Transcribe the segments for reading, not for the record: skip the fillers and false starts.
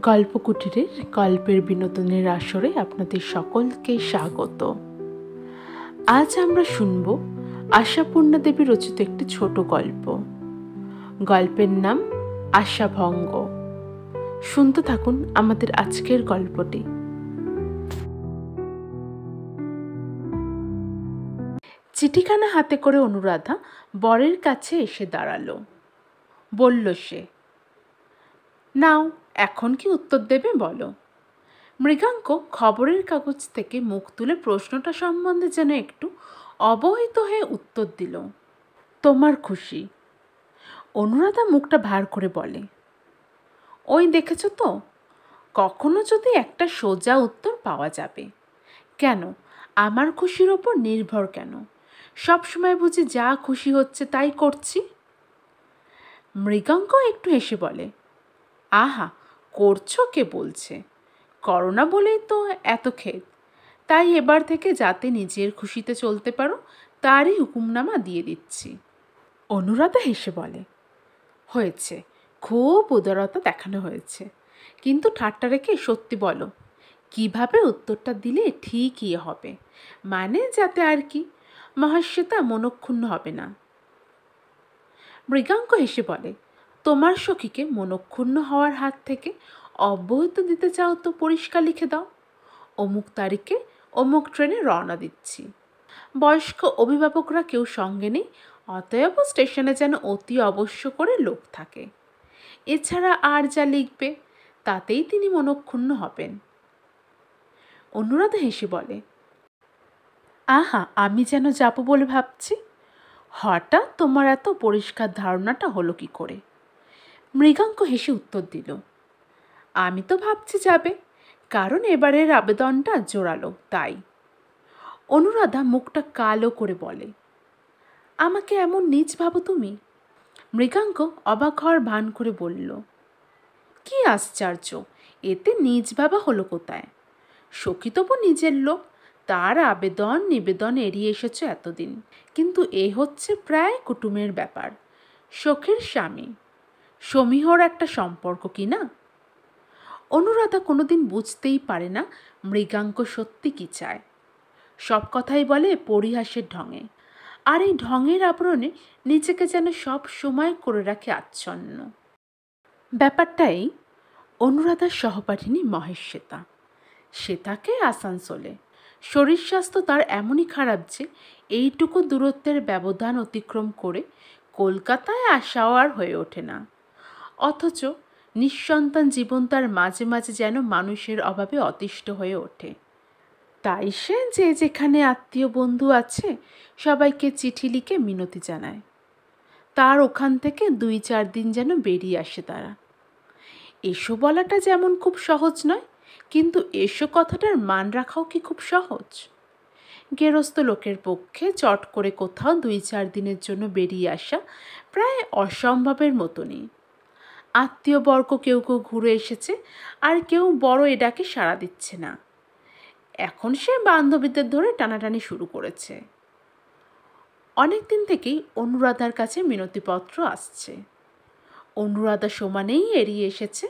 গল্পকুটিরের গল্পের বিনোদনের আসরে আপনাদের সকলকে স্বাগত। আজ আমরা শুনব আশাপূর্ণা দেবী রচিত একটি ছোট গল্প। গল্পের নাম আশাভঙ্গ। শুনতে থাকুন আমাদের আজকের গল্পটি। চিঠিখানা হাতে করে অনুরাধা বরের কাছে এসে দাঁড়ালো। বলল সে, নাও, এখন কি উত্তর দেবে বলো। মৃগাঙ্ক খবরের কাগজ থেকে মুখ তুলে প্রশ্নটা সম্বন্ধে যেন একটু অবহিত হয়ে উত্তর দিল, তোমার খুশি। অনুরাধা মুখটা ভার করে বলে, ওই দেখেছ তো, কখনো যদি একটা সোজা উত্তর পাওয়া যাবে। কেন আমার খুশির ওপর নির্ভর কেন? সবসময় বুঝি যা খুশি হচ্ছে তাই করছি। মৃগাঙ্ক একটু হেসে বলে, আহা, করছো কে বলছে? করোনা বলেই তো এত খেদ। তাই এবার থেকে যাতে নিজের খুশিতে চলতে পারো তারই হুকুমনামা দিয়ে দিচ্ছি। অনুরাধা হেসে বলে, হয়েছে, খুব উদারতা দেখানো হয়েছে, কিন্তু ঠাট্টা রেখে সত্যি বলো, কিভাবে উত্তরটা দিলে ঠিকই হবে, মানে যাতে আর কি মহাশ্বেতা মনক্ষুণ্ণ হবে না। মৃগাঙ্ক হেসে বলে, তোমার সখীকে মনক্ষুণ্ণ হওয়ার হাত থেকে অব্যাহতি দিতে চাও তো পরিষ্কার লিখে দাও, অমুক তারিখে অমুক ট্রেনে রওনা দিচ্ছি। বয়স্ক অভিভাবকরা কেউ সঙ্গে নেই, অতএব স্টেশনে যেন অতি অবশ্য করে লোক থাকে। এছাড়া আর যা লিখবে তাতেই তিনি মনক্ষুণ্ণ হবেন। অনুরাধা হেসে বলে, আহা, আমি যেন যাবো বলে ভাবছি। হঠাৎ তোমার এত পরিষ্কার ধারণাটা হলো কি করে? মৃগাঙ্ক হেসে উত্তর দিল, আমি তো ভাবছি যাবে, কারণ এবারের আবেদনটা জোরালো তাই। অনুরাধা মুখটা কালো করে বলে, আমাকে এমন নীচ ভাবো তুমি? মৃগাঙ্ক অবাক হওয়ার ভান করে বলল, কি আশ্চর্য, এতে নীচ ভাবা হলো কোথায়? সখী তবু নিজের লোক, তার আবেদন নিবেদন এড়িয়ে এসেছ এতদিন, কিন্তু এ হচ্ছে প্রায় কুটুমের ব্যাপার। সখীর স্বামী সমীহর একটা সম্পর্ক কি না? অনুরাধা কোনোদিন বুঝতেই পারে না মৃগাঙ্ক সত্যি কি চায়। সব কথাই বলে পরিহাসের ঢঙে, আর এই ঢঙের আবরণে নিজেকে যেন সব সময় করে রাখে আচ্ছন্ন। ব্যাপারটাই অনুরাধার সহপাঠিনী মহেশ্বেতা। সে থাকে আসানসোলে। শরীর স্বাস্থ্য তার এমনই খারাপ যে এইটুকু দূরত্বের ব্যবধান অতিক্রম করে কলকাতায় আসাও আর হয়ে ওঠে না। অথচ নিঃসন্তান জীবন তার মাঝে মাঝে যেন মানুষের অভাবে অতিষ্ঠ হয়ে ওঠে। তাই সে যে যেখানে আত্মীয় বন্ধু আছে সবাইকে চিঠি লিখে মিনতি জানায়। তার ওখান থেকে 2-4 দিন যেন বেরিয়ে আসে তারা। এসো বলাটা যেমন খুব সহজ নয়, কিন্তু এসো কথাটার মান রাখাও কি খুব সহজ? গেরস্থ লোকের পক্ষে চট করে কোথাও 2-4 দিনের জন্য বেরিয়ে আসা প্রায় অসম্ভবের মতনই। আত্মীয়বর্গ কেউ কেউ ঘুরে এসেছে, আর কেউ বড় এডাকে সাড়া দিচ্ছে না। এখন সে বান্ধবীদের ধরে টানাটানি শুরু করেছে। অনেক দিন থেকেই অনুরাধার কাছে মিনতিপত্র আসছে। অনুরাধা সমানেই এড়িয়ে এসেছে,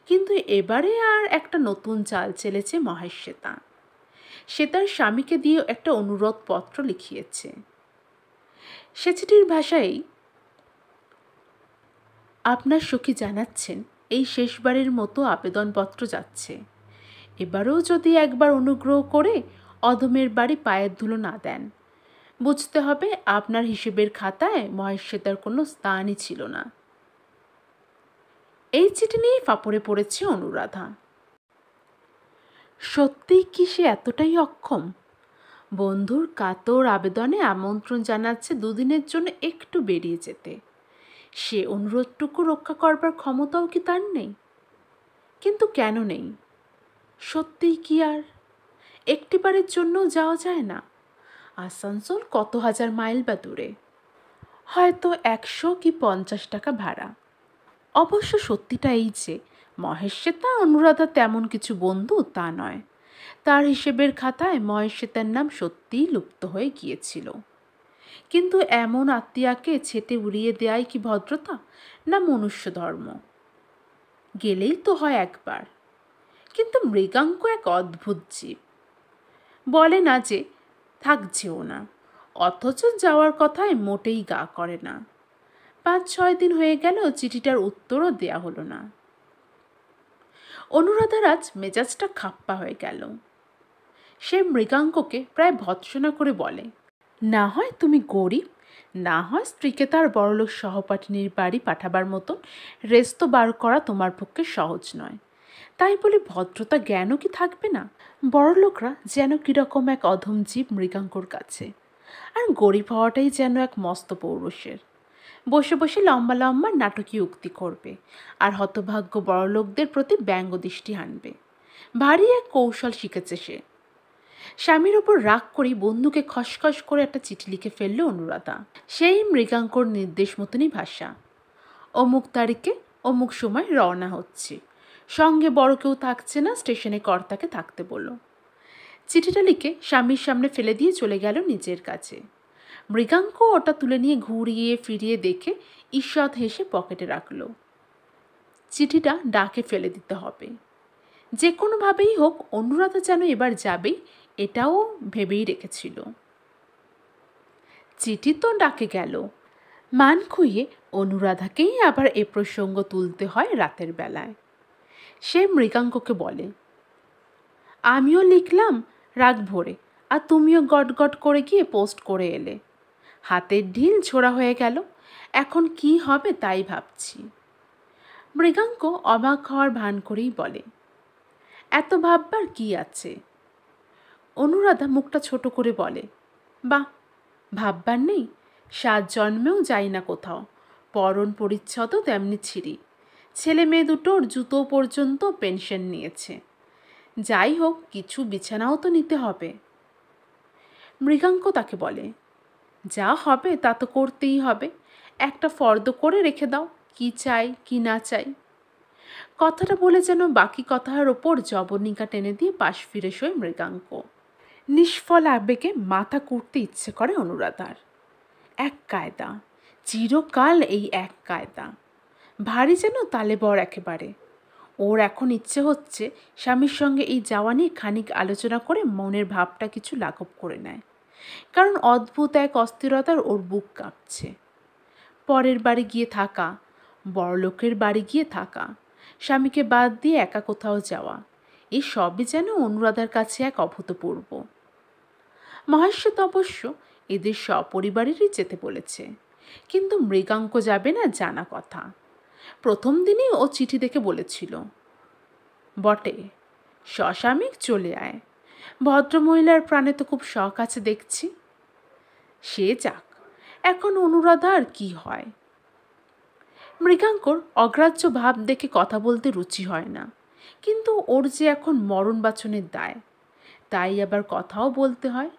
কিন্তু এবারে আর একটা নতুন চাল চেলেছে মহেশ্বেতা। সে তার স্বামীকে দিয়ে একটা অনুরোধ পত্র লিখিয়েছে। সে চিঠির ভাষায়, আপনার সখী জানাচ্ছেন এই শেষবারের মতো আবেদনপত্র যাচ্ছে। এবারেও যদি একবার অনুগ্রহ করে অধমের বাড়ি পায়ের ধুলো না দেন, বুঝতে হবে আপনার হিসেবের খাতায় মহেশ্বেতার কোনো স্থানই ছিল না। এই চিঠি নিয়েই ফাপড়ে পড়েছে অনুরাধা। সত্যিই কি সে এতটাই অক্ষম? বন্ধুর কাতর আবেদনে আমন্ত্রণ জানাচ্ছে 2 দিনের জন্য একটু বেরিয়ে যেতে। সে অনুরোধটুকু রক্ষা করবার ক্ষমতাও কি তার নেই? কিন্তু কেন নেই? সত্যিই কি আর একটিবারের জন্যও যাওয়া যায় না? আসানসোল কত হাজার মাইল বা দূরে, হয়তো 100 কি 50 টাকা ভাড়া। অবশ্য সত্যিটা এই যে মহেশ্বেতা অনুরাধা তেমন কিছু বন্ধু তা নয়। তার হিসেবের খাতায় মহেশ্বেতার নাম সত্যিই লুপ্ত হয়ে গিয়েছিল। কিন্তু এমন আত্মীয়াকে ছেটে উড়িয়ে দেয়াই কি ভদ্রতা, না মনুষ্য ধর্ম? গেলেই তো হয় একবার, কিন্তু মৃগাঙ্ক এক অদ্ভুত জীব। বলে না যে থাকছেও না, অথচ যাওয়ার কথায় মোটেই গা করে না। 5-6 দিন হয়ে গেল, চিঠিটার উত্তরও দেয়া হলো না। অনুরাধার আজ মেজাজটা খাপ্পা হয়ে গেল। সে মৃগাঙ্ককে প্রায় ভৎসনা করে বলে, না হয় তুমি গরিব, না হয় স্ত্রীকে তার বড়লোক সহপাঠিনীর বাড়ি পাঠাবার মতন রেস্ত বার করা তোমার পক্ষে সহজ নয়, তাই বলে ভদ্রতা জ্ঞানও কি থাকবে না? বড়লোকরা যেন কীরকম এক অধম জীব মৃগাঙ্কর কাছে, আর গরিব হওয়াটাই যেন এক মস্ত পৌরুষের। বসে বসে লম্বা লম্বা নাটকীয় উক্তি করবে, আর হতভাগ্য বড়লোকদের প্রতি ব্যঙ্গ দৃষ্টি আনবে। ভারী এক কৌশল শিখেছে সে। স্বামীর ওপর রাগ করেই বন্ধুকে খসখস করে একটা চিঠি লিখে ফেলল অনুরাধা। সেই মৃগাঙ্কর নির্দেশ মতনই ভাষা। অমুক তারিখে অমুক সময় রওনা হচ্ছে, সঙ্গে বড় কেউ থাকছে না, স্টেশনে কর্তাকে থাকতে বলল। চিঠিটা লিখে স্বামীর সামনে ফেলে দিয়ে চলে গেল নিজের কাছে। মৃগাঙ্ক ওটা তুলে নিয়ে ঘুরিয়ে ফিরিয়ে দেখে ঈষৎ হেসে পকেটে রাখল। চিঠিটা ডাকে ফেলে দিতে হবে, যে কোনোভাবেই হোক অনুরাধা যেন এবার যাবেই, এটাও ভেবেই রেখেছিল। চিঠি তো ডাকে গেল, মান খুইয়ে অনুরাধাকেই আবার এ প্রসঙ্গ তুলতে হয় রাতের বেলায়। সে মৃগাঙ্ককে বলে, আমিও লিখলাম রাগ ভরে, আর তুমিও গট গট করে গিয়ে পোস্ট করে এলে। হাতের ঢিল ছোড়া হয়ে গেল, এখন কি হবে তাই ভাবছি। মৃগাঙ্ক অবাক হওয়ার ভান করেই বলে, এত ভাববার কি আছে? অনুরাধা মুখটা ছোট করে বলে, বাহ, ভাববার নেই? 7 জন্মেও যাই না কোথাও, পরণ পরিচ্ছদও তেমনি ছিঁড়ি, ছেলে মেয়ে দুটোর জুতো পর্যন্ত পেনশন নিয়েছে। যাই হোক, কিছু বিছানাও তো নিতে হবে। মৃগাঙ্ক তাকে বলে, যা হবে তা তো করতেই হবে, একটা ফর্দ করে রেখে দাও, কি চাই কি না চাই। কথাটা বলে যেন বাকি কথার ওপর জবনিকা টেনে দিয়ে পাশ ফিরে শোয় মৃগাঙ্ক। নিষ্ফল আবেগে মাথা কুটতে ইচ্ছে করে অনুরাধার। এক কায়দা, চিরকাল এই এক কায়দা, ভারী যেন তালে বর একেবারে। ওর এখন ইচ্ছে হচ্ছে স্বামীর সঙ্গে এই যাওয়া নিয়ে খানিক আলোচনা করে মনের ভাবটা কিছু লাঘব করে নেয়, কারণ অদ্ভুত এক অস্থিরতার ওর বুক কাঁপছে। পরের বাড়ি গিয়ে থাকা, বড়লোকের বাড়ি গিয়ে থাকা, স্বামীকে বাদ দিয়ে একা কোথাও যাওয়া, এই সবই যেন অনুরাধার কাছে এক অভূতপূর্ব। মহেশ্বর অবশ্য এদের সপরিবারেরই যেতে বলেছে, কিন্তু মৃগাঙ্ক যাবে না জানা কথা। প্রথম দিনই ও চিঠি দেখে বলেছিল, বটে সস্বামীক চলে আয়, ভদ্রমহিলার প্রাণে তো খুব শখ আছে দেখছি। সে যাক, এখন অনুরাধা আর কি হয়। মৃগাঙ্কর অগ্রাহ্য ভাব দেখে কথা বলতে রুচি হয় না, কিন্তু ওর যে এখন মরণ বাছনের দায়, তাই আবার কথাও বলতে হয়।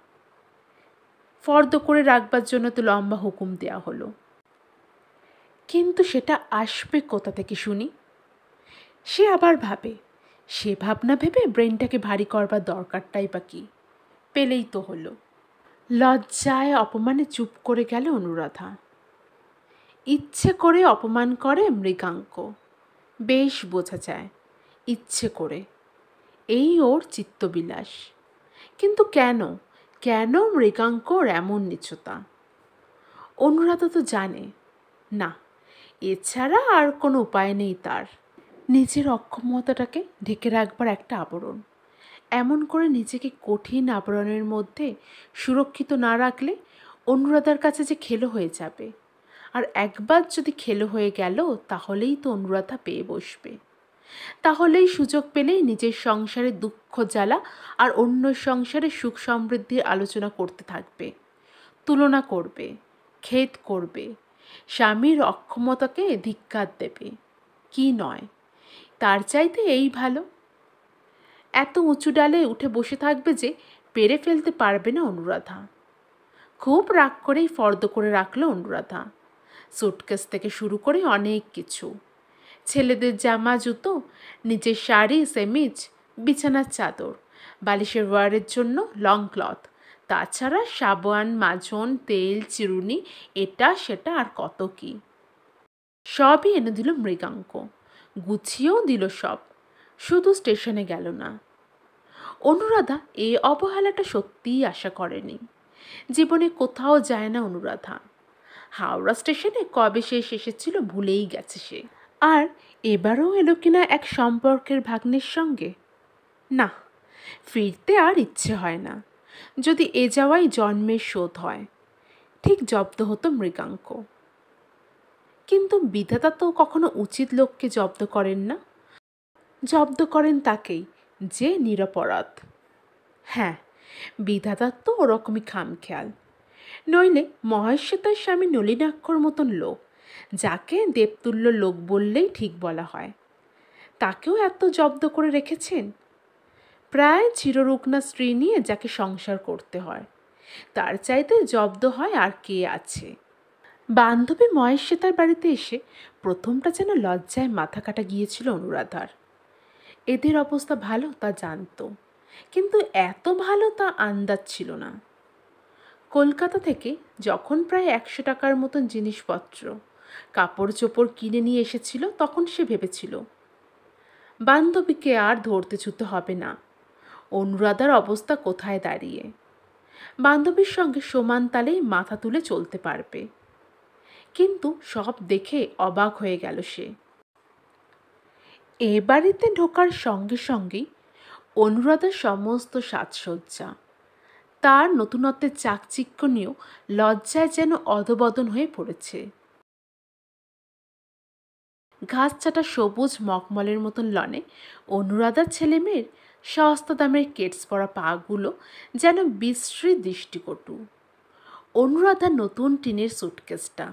ফর্দ করে রাখবার জন্য তো লম্বা হুকুম দেয়া হলো, কিন্তু সেটা আসবে কোথা থেকে শুনি? সে আবার ভাবে, সে ভাবনা ভেবে ব্রেনটাকে ভারী করবার দরকারটাই বা কি? পেলেই তো হলো। লজ্জায় অপমানে চুপ করে গেল অনুরাধা। ইচ্ছে করে অপমান করে মৃগাঙ্ক, বেশ বোঝা যায়, ইচ্ছে করে। এই ওর চিত্তবিলাস। কিন্তু কেন কেন মৃগাঙ্কর এমন নিচতা? অনুরাধা তো জানে না, এছাড়া আর কোনো উপায় নেই তার। নিজের অক্ষমতাটাকে ঢেকে রাখবার একটা আবরণ, এমন করে নিজেকে কঠিন আবরণের মধ্যে সুরক্ষিত না রাখলে অনুরাধার কাছে যে খেলো হয়ে যাবে। আর একবার যদি খেলো হয়ে গেল, তাহলেই তো অনুরাধা পেয়ে বসবে। তাহলেই সুযোগ পেলেই নিজের সংসারে দুঃখ জ্বালা আর অন্য সংসারে সুখ সমৃদ্ধির আলোচনা করতে থাকবে, তুলনা করবে, খেদ করবে, স্বামীর অক্ষমতাকে ধিক্কার দেবে। কি নয়, তার চাইতে এই ভালো। এত উঁচু ডালে উঠে বসে থাকবে যে পেরে ফেলতে পারবে না অনুরাধা। খুব রাগ করেই ফর্দ করে রাখলো অনুরাধা, সুটকেস থেকে শুরু করে অনেক কিছু, ছেলেদের জামা জুতো, নিজের শাড়ি সেমিজ, বিছানার চাদর, বালিশের ওয়ারের জন্য লং ক্লথ, তাছাড়া সাবান মাজন তেল চিরুনি, এটা সেটা আর কত কি। সবই এনে দিল মৃগাঙ্ক, গুছিয়েও দিল সব। শুধু স্টেশনে গেল না। অনুরাধা এই অবহেলাটা সত্যিই আশা করেনি। জীবনে কোথাও যায় না অনুরাধা। হাওড়া স্টেশনে কবে শেষ এসেছিল ভুলেই গেছে সে। আর এবারও এলো কিনা এক সম্পর্কের ভাগ্নের সঙ্গে। না, ফিরতে আর ইচ্ছে হয় না। যদি এ যাওয়াই জন্মের শোধ হয়, ঠিক জব্দ হতো মৃগাঙ্ক। কিন্তু বিধাতা তো কখনো উচিত লোককে জব্দ করেন না, জব্দ করেন তাকেই যে নিরপরাধ। হ্যাঁ, বিধাতার তো ওরকমই খামখেয়াল। নইলে মহেশ্বেতার স্বামী নলিনাক্ষর মতন লোক, যাকে দেবতুল্য লোক বললেই ঠিক বলা হয়, তাকেও এত জব্দ করে রেখেছেন। প্রায় চিররুগ্না স্ত্রী নিয়ে যাকে সংসার করতে হয়, তার চাইতে জব্দ হয় আর কে আছে। বান্ধবী মহেশ্বেতার বাড়িতে এসে প্রথমটা যেন লজ্জায় মাথা কাটা গিয়েছিল অনুরাধার। এদের অবস্থা ভালো তা জানত, কিন্তু এত ভালো তা আন্দাজ ছিল না। কলকাতা থেকে যখন প্রায় 100 টাকার মতন জিনিসপত্র, কাপড় চোপড় কিনে নিয়ে এসেছিল, তখন সে ভেবেছিল বান্ধবীকে আর ধরতে ছুতে হবে না। অনুরাধার অবস্থা কোথায় দাঁড়িয়ে, বান্ধবীর সঙ্গে সমান তালেই মাথা তুলে চলতে পারবে। কিন্তু সব দেখে অবাক হয়ে গেল সে। এ বাড়িতে ঢোকার সঙ্গে সঙ্গেই অনুরাধার সমস্ত সাজসজ্জা, তার নতুনত্বের চাকচিক্য নিয়েও লজ্জায় যেন অধবদন হয়ে পড়েছে। ঘাস চাটা সবুজ মখমলের মতন লনে অনুরাধার ছেলেমেয়ের সস্তা দামের কেটস পরা পাগুলো যেন বিশ্রী দৃষ্টিকটু। অনুরাধার নতুন টিনের সুটকেসটা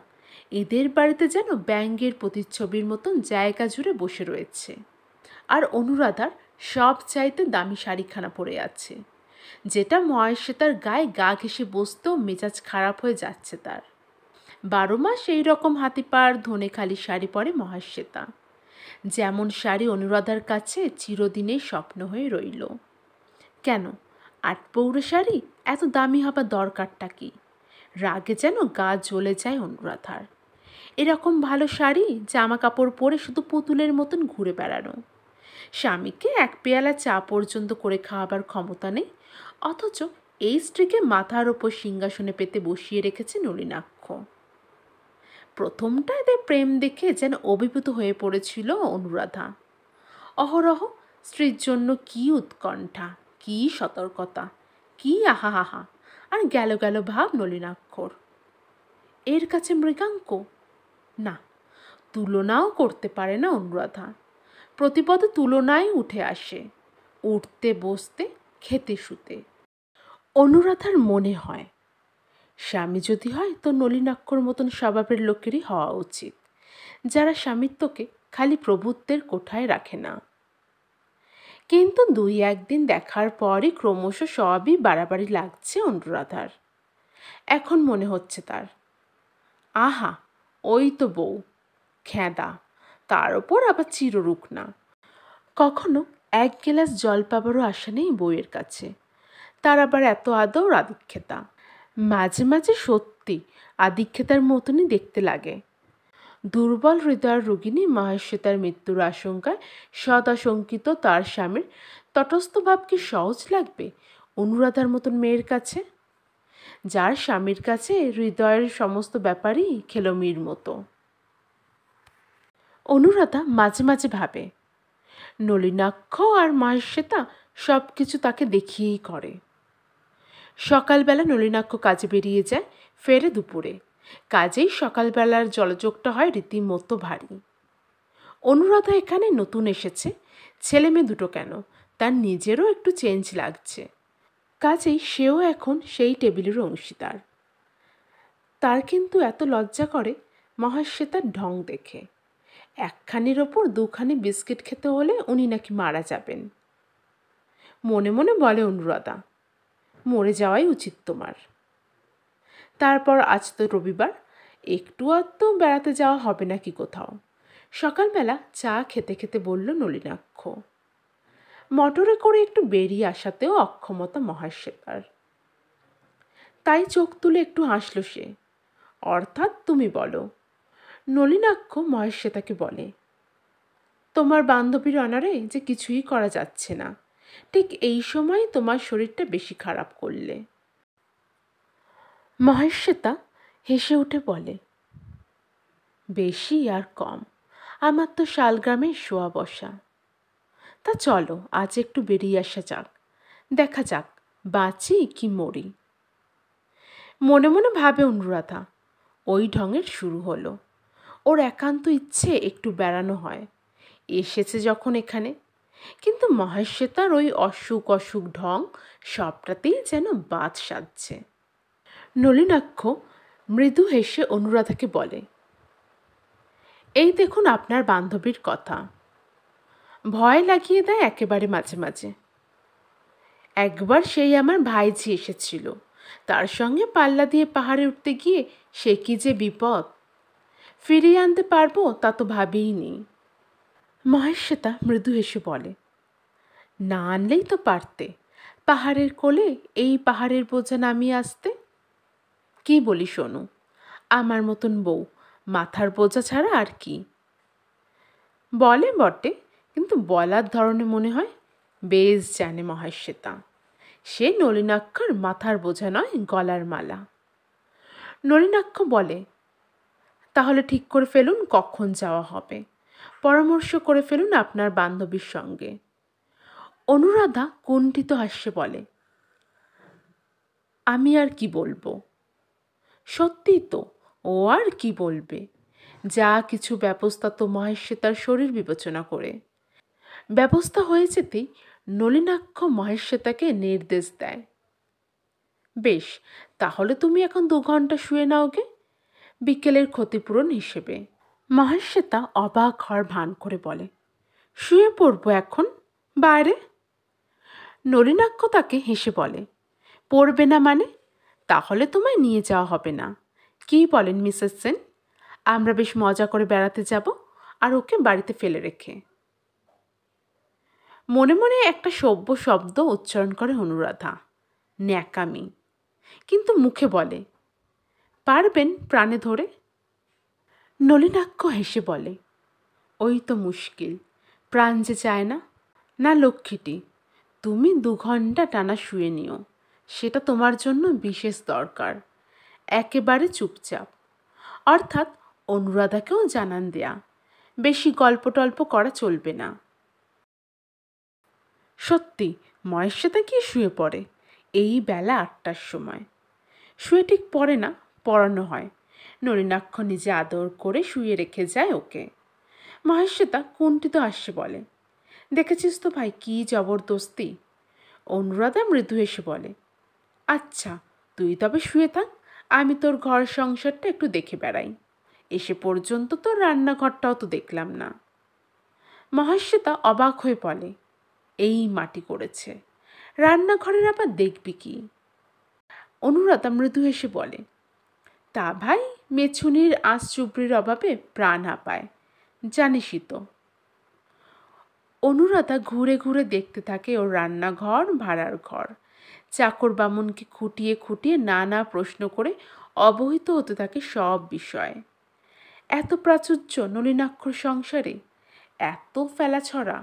এদের বাড়িতে যেন ব্যঙ্গের প্রতিচ্ছবির মতন জায়গা জুড়ে বসে রয়েছে। আর অনুরাধার সব চাইতে দামি শাড়িখানা পরে আছে, যেটা মহেশ্বেতার গায়ে গা ঘেঁষে বসতেও মেজাজ খারাপ হয়ে যাচ্ছে তার। 12 মাস এই রকম হাতিপাড় ধনেখালি শাড়ি পরে মহেশ্বেতা। যেমন শাড়ি অনুরাধার কাছে চিরদিনের স্বপ্ন হয়ে রইল। কেন 8 পৌরে শাড়ি এত দামি হবার দরকারটা কি? রাগে যেন গা জ্বলে যায় অনুরাধার। এরকম ভালো শাড়ি জামা কাপড় পরে শুধু পুতুলের মতন ঘুরে বেড়ানো, স্বামীকে 1 পেয়ালা চা পর্যন্ত করে খাওয়াবার ক্ষমতা নেই, অথচ এই স্ত্রীকে মাথার ওপর সিংহাসনে পেতে বসিয়ে রেখেছে নলিনাক্ষ। প্রথমটা এদের প্রেম দেখে যেন অভিভূত হয়ে পড়েছিল অনুরাধা। অহরহ স্ত্রীর জন্য কি উৎকণ্ঠা, কি সতর্কতা, কি আহাহাহা, আর গেল গেল ভাব নলিনাক্ষর। এর কাছে মৃগাঙ্ক না, তুলনাও করতে পারে না অনুরাধা। প্রতিপদে তুলনায় উঠে আসে, উঠতে বসতে খেতে শুতে। অনুরাধার মনে হয় স্বামী যদি হয় তো নলিনাক্ষর মতন স্বভাবের লোকেরই হওয়া উচিত, যারা স্বামিত্বকে খালি প্রভুত্বের কোঠায় রাখে না। কিন্তু 2-1 দিন দেখার পরই ক্রমশ সবই বাড়াবাড়ি লাগছে অনুরাধার। এখন মনে হচ্ছে তার, আহা ওই তো বউ, খেঁদা, তার ওপর আবার চিররুগ্না। কখনো 1 গ্লাস জল পাবারও আশা নেই বউয়ের কাছে, তার আবার এত আদর আদিক্ষেতা। মাঝে মাঝে সত্যি আদিক্ষেতার মতনই দেখতে লাগে। দুর্বল হৃদয়ের রোগিণী মহেশ্বেতার মৃত্যুর আশঙ্কায় সদাশঙ্কিত তার স্বামীর তটস্থ ভাব কি সহজ লাগবে অনুরাধার মতন মেয়ের কাছে, যার স্বামীর কাছে হৃদয়ের সমস্ত ব্যাপারই খেলমির মতো। অনুরাধা মাঝে মাঝে ভাবে নলিনাক্ষ আর মহেশ্বেতা সব কিছু তাকে দেখিয়েই করে। সকালবেলা নলিনাক্ষ কাজে বেরিয়ে যায়, ফেরে দুপুরে। কাজেই সকালবেলার জলযোগটা হয় রীতিমতো ভারী। অনুরাধা এখানে নতুন এসেছে, ছেলে মেয়ে দুটো কেন, তার নিজেরও একটু চেঞ্জ লাগছে। কাজেই সেও এখন সেই টেবিলের অংশীদার। তার কিন্তু এত লজ্জা করে মহেশ্বেতার ঢং দেখে। 1খানির ওপর 2খানি বিস্কিট খেতে হলে উনি নাকি মারা যাবেন। মনে মনে বলে অনুরাধা, মরে যাওয়াই উচিত তোমার। তারপর আজ তো রবিবার, একটু আধটু বেড়াতে যাওয়া হবে নাকি কোথাও? সকালবেলা চা খেতে খেতে বলল নলিনাক্ষ। মোটরে করে একটু বেরিয়ে আসাতেও অক্ষমতা মহেশ্বেতার। তাই চোখ তুলে একটু হাসল সে। অর্থাৎ তুমি বলো। নলিনাক্ষ মহেশ্বেতাকে বলে, তোমার বান্ধবীর অনারে যে কিছুই করা যাচ্ছে না, ঠিক এই সময় তোমার শরীরটা বেশি খারাপ করলে। মহেশ্বেতা হেসে উঠে বলে, বেশি আর কম, আমার তো শালগ্রামে শোয়া বসা। তা চলো আজ একটু বেরিয়ে আসা যাক, দেখা যাক বাঁচি কি মরি। মনে মনে ভাবে অনুরাধা। ওই ঢঙের শুরু হলো। ওর একান্ত ইচ্ছে একটু বেড়ানো হয়, এসেছে যখন এখানে। কিন্তু মহেশ্বেতার ওই অসুখ অসুখ ঢং সবটাতেই যেন বাদ সাধছে। নলিনাক্ষ মৃদু হেসে অনুরাধাকে বলে, এই দেখুন আপনার বান্ধবীর কথা, ভয় লাগিয়ে দেয় একেবারে মাঝে মাঝে। একবার সেই আমার ভাইঝি এসেছিল, তার সঙ্গে পাল্লা দিয়ে পাহাড়ে উঠতে গিয়ে সে কি যে বিপদ, ফিরিয়ে আনতে পারবো তা তো ভাবিইনি। মহেশ্বেতা মৃদু হেসে বলে, না আনলেই তো পারতে, পাহাড়ের কোলে এই পাহাড়ের বোঝা নামিয়ে আসতে। কি বলি শোনো, আমার মতন বউ মাথার বোঝা ছাড়া আর কি। বলে বটে, কিন্তু বলার ধরনে মনে হয় বেশ জানে মহেশ্বেতা, সে নলিনাক্ষর মাথার বোঝা নয়, গলার মালা। নলিনাক্ষ বলে, তাহলে ঠিক করে ফেলুন কখন যাওয়া হবে, পরামর্শ করে ফেলুন আপনার বান্ধবীর সঙ্গে। অনুরাধা কুণ্ঠিত হাস্যে বলে, আমি আর কি বলবো। সত্যিই তো, ও আর কি বলবে, যা কিছু ব্যবস্থা তো মহেশ্বেতার শরীর বিবেচনা করে। ব্যবস্থা হয়ে যেতেই নলিনাক্ষ মহেশ্বেতাকে নির্দেশ দেয়, বেশ, তাহলে তুমি এখন 2 ঘন্টা শুয়ে নাও গে, বিকেলের ক্ষতিপূরণ হিসেবে। মহেশ্বেতা অবাক হওয়ার ভান করে বলে, শুয়ে পড়বো এখন বাইরে? নলিনাক্ষ তাকে হেসে বলে, পড়বে না মানে? তাহলে তোমায় নিয়ে যাওয়া হবে না। কী বলেন মিসেস সেন? আমরা বেশ মজা করে বেড়াতে যাব, আর ওকে বাড়িতে ফেলে রেখে। মনে মনে একটা সভ্য শব্দ উচ্চারণ করে অনুরাধা, ন্যাকামি, কিন্তু মুখে বলে, পারবেন প্রাণে ধরে? নলিনাক্ষ হেসে বলে, ওই তো মুশকিল, প্রাণ যে চায় না। না লক্ষ্মীটি, তুমি 2 ঘন্টা টানা শুয়ে নিও, সেটা তোমার জন্য বিশেষ দরকার। একেবারে চুপচাপ, অর্থাৎ অনুরাধাকেও জানান দেয়া, বেশি গল্প টল্প করা চলবে না। সত্যি মহেশ্বেতা গিয়ে শুয়ে পড়ে এই বেলা 8টার সময়। শুয়ে ঠিক পড়ে না, পড়ানো হয়। নলিনাক্ষ নিজে আদর করে শুয়ে রেখে যায় ওকে। মহেশ্বেতা কুণ্ঠিত হাস্যে বলে, দেখেছিস তো ভাই কি জবরদস্তি। অনুরাধা মৃদু হেসে বলে, আচ্ছা তুই তবে শুয়ে থাক, আমি তোর ঘর সংসারটা একটু দেখে বেড়াই। এসে পর্যন্ত তোর রান্নাঘরটাও তো দেখলাম না। মহেশ্বেতা অবাক হয়ে বলে, এই মাটি করেছে, রান্নাঘরের আবার দেখবি কি? অনুরাধা মৃদু হেসে বলে, তা ভাই মেছুনির আঁশ চুবড়ির অভাবে প্রাণ হাঁপায়, জানিসই তো। অনুরাধা ঘুরে ঘুরে দেখতে থাকে ওর রান্নাঘর, ভাড়ার ঘর। চাকর বামুনকে খুঁটিয়ে খুঁটিয়ে নানা প্রশ্ন করে অবহিত হতে থাকে সব বিষয়ে। এত প্রাচুর্য নলিনাক্ষর সংসারে, এত ফেলাছড়া।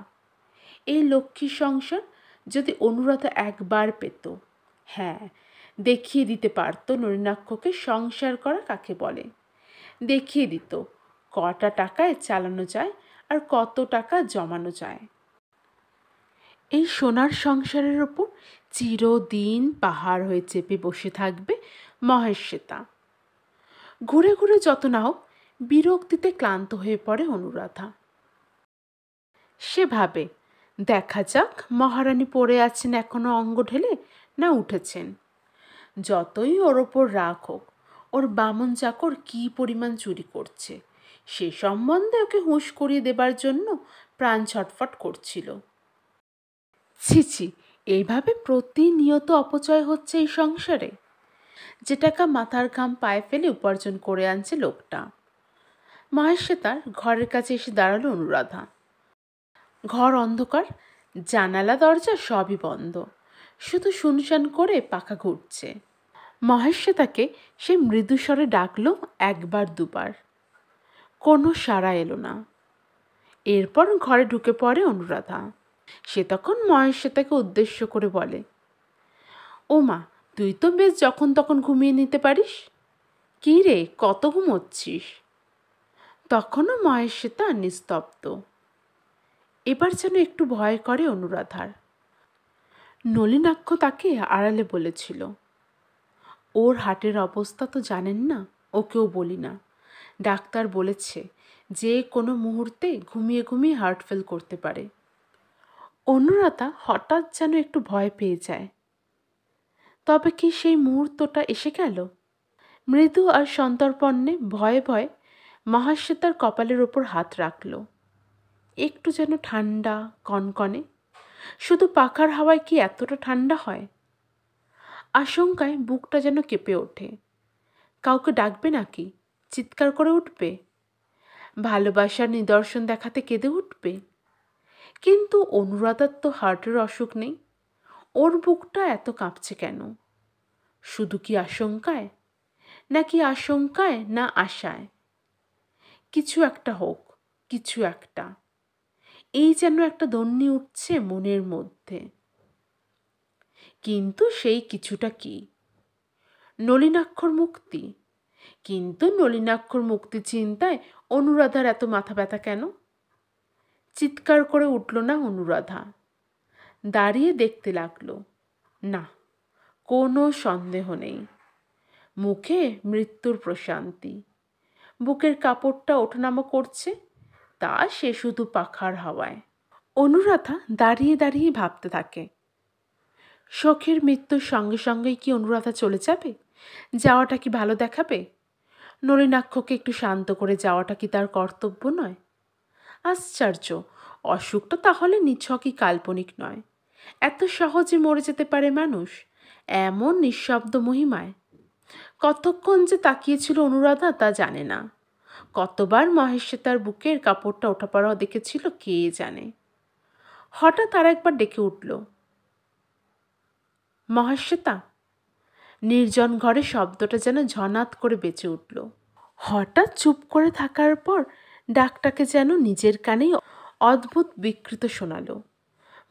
এই লক্ষ্মীর সংসার যদি অনুরাধা একবার পেত, হ্যাঁ, দেখিয়ে দিতে পারত নলিনাক্ষকে সংসার করা কাকে বলে। দেখিয়ে দিত কটা টাকায় চালানো যায় আর কত টাকা জমানো যায়। এই সোনার সংসারের ওপর চিরদিন পাহাড় হয়ে চেপে বসে থাকবে মহেশ্বেতা। ঘুরে ঘুরে যত না হোক বিরক্তিতে ক্লান্ত হয়ে পড়ে অনুরাধা। সে ভাবে, দেখা যাক মহারানী পড়ে আছেন এখনো অঙ্গ ঢেলে না উঠেছেন। যতই ওর ওপর রাগ হোক, ওর বামন চাকর কী পরিমাণ চুরি করছে সে সম্বন্ধে ওকে হুঁশ করিয়ে দেবার জন্য প্রাণ ছটফট করছিল। ছি ছি, এইভাবে প্রতিনিয়ত অপচয় হচ্ছে এই সংসারে। যে টাকা মাথার ঘাম পায়ে ফেলে উপার্জন করে আনছে লোকটা। মহেশ্বেতার ঘরের কাছে এসে দাঁড়ালো অনুরাধা। ঘর অন্ধকার, জানালা দরজা সবই বন্ধ, শুধু শুনশান করে পাখা ঘুরছে। মহেশ্বেতাকে সে মৃদুস্বরে ডাকলো 1বার 2বার, কোনো সাড়া এলো না। এরপর ঘরে ঢুকে পড়ে অনুরাধা। সে তখন মহেশ্বেতাকে উদ্দেশ্য করে বলে, ও মা, তুই তো বেশ যখন তখন ঘুমিয়ে নিতে পারিস। কী রে, কত ঘুমোচ্ছিস? তখনও মহেশ্বেতা নিস্তব্ধ। এবার যেন একটু ভয় করে অনুরাধার। নলিনাক্ষ তাকে আড়ালে বলেছিল, ওর হার্টের অবস্থা তো জানেন না, ওকেও বলি না। ডাক্তার বলেছে যে কোনো মুহূর্তে ঘুমিয়ে ঘুমিয়ে হার্ট ফেল করতে পারে। অনুরাধা হঠাৎ যেন একটু ভয় পেয়ে যায়। তবে কি সেই মুহূর্তটা এসে গেল? মৃদু আর সন্তর্পণে ভয়ে ভয়ে মহেশ্বেতার কপালের ওপর হাত রাখল। একটু যেন ঠান্ডা কনকনে। শুধু পাখার হাওয়ায় কি এতটা ঠান্ডা হয়? আশঙ্কায় বুকটা যেন কেঁপে ওঠে। কাউকে ডাকবে নাকি? চিৎকার করে উঠবে? ভালোবাসার নিদর্শন দেখাতে কেঁদে উঠবে? কিন্তু অনুরাধার তো হার্টের অসুখ নেই। ওর বুকটা এত কাঁপছে কেন? শুধু কি আশঙ্কায়? নাকি আশঙ্কায় না আশায়? কিছু একটা হোক, কিছু একটা। এই যেন একটা দন্নি উঠছে মনের মধ্যে। কিন্তু সেই কিছুটা কি? নলিনাক্ষর মুক্তি। কিন্তু নলিনাক্ষর মুক্তি চিন্তায় অনুরাধার এত মাথা ব্যথা কেন? চিৎকার করে উঠল না অনুরাধা। দাঁড়িয়ে দেখতে লাগলো। না, কোনো সন্দেহ নেই। মুখে মৃত্যুর প্রশান্তি। বুকের কাপড়টা ওঠানামা করছে, তা সে শুধু পাখার হাওয়ায়। অনুরাধা দাঁড়িয়ে দাঁড়িয়ে ভাবতে থাকে, শখের মৃত্যুর সঙ্গে সঙ্গেই কি অনুরাধা চলে যাবে? যাওয়াটা কি ভালো দেখাবে? নলিনাক্ষকে একটু শান্ত করে যাওয়াটা কি তার কর্তব্য নয়? আশ্চর্য, অসুখটা তাহলে নিছকই কাল্পনিক নয়। এত সহজে মরে যেতে পারে মানুষ, এমন নিঃশব্দ মহিমায়। কতক্ষণ যে তাকিয়েছিল অনুরাধা তা জানে না। কতবার মহেশ্বেতার বুকের কাপড়টা ওঠাপড়া দেখেছিল কে জানে। হঠাৎ আর একবার ডেকে উঠল, মহেশ্বেতা। নির্জন ঘরে শব্দটা যেন ঝনাত করে বেঁচে উঠল। হঠাৎ চুপ করে থাকার পর ডাকটাকে যেন নিজের কানেই অদ্ভুত বিকৃত শোনালো।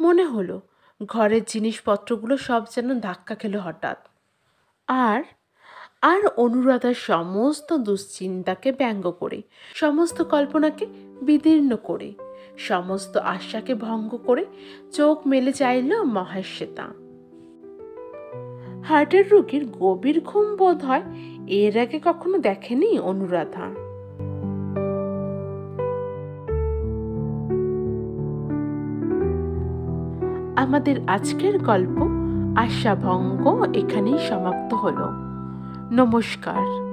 মনে হলো ঘরের জিনিসপত্রগুলো সব যেন ধাক্কা খেলো হঠাৎ। আর আর অনুরাধার সমস্ত দুশ্চিন্তাকে ব্যঙ্গ করে, সমস্ত কল্পনাকে বিদীর্ণ করে, সমস্ত আশাকে ভঙ্গ করে চোখ মেলে চাইল মহেশ্বেতা। হার্টের রোগীর গভীর ঘুম বোধ হয় এর আগে কখনো দেখেনি অনুরাধা। আমাদের আজকের গল্প আশাভঙ্গ এখানেই সমাপ্ত হলো। নমস্কার।